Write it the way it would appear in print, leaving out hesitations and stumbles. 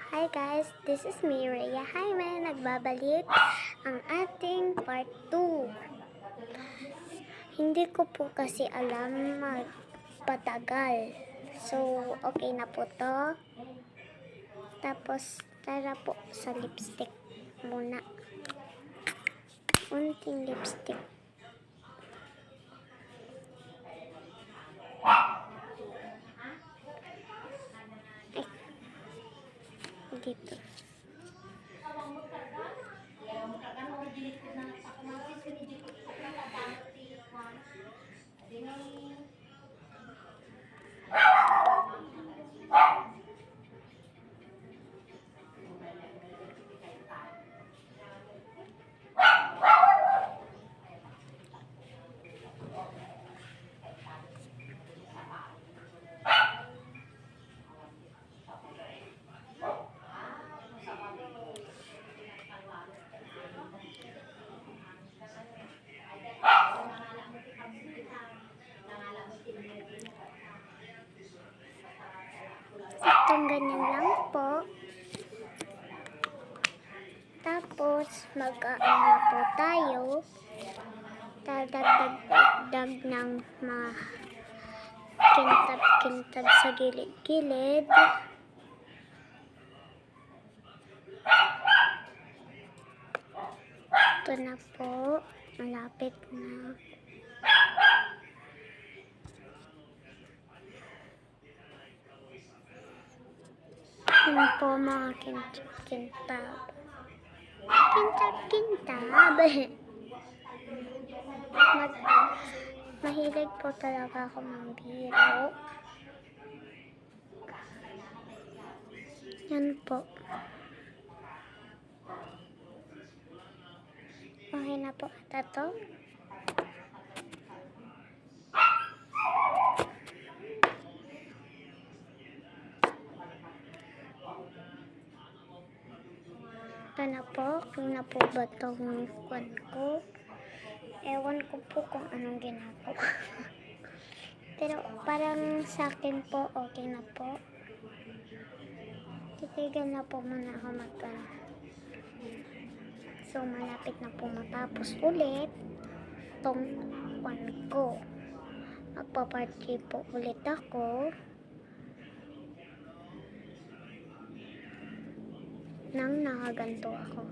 Hi guys, this is me, Rhea Jaime. Nagbabalik ang ating part 2. Hindi ko po kasi alam magpatagal. So, okay na po to. Tapos, tara po sa lipstick muna. Unting lipstick. Dito. Itong ganyan lang po. Tapos, mag-aano na po tayo. Dadagdag ng mga kintab-kintab sa gilid-gilid. Ito na po. Malapit na. Yun po mga kintab-kintab. Kintab-kintab. Mahilig po talaga ako mangbiro. Yan po. Okay na po ata to. Ito na po. Kung na po ba itong kwan ko? Ewan ko po kung anong ginagawa. Pero parang sa akin po, okay na po. Titigil na po muna ako So, malapit na po matapos ulit itong kwan ko. Magpa-party po ulit ako nang nakaganto ako.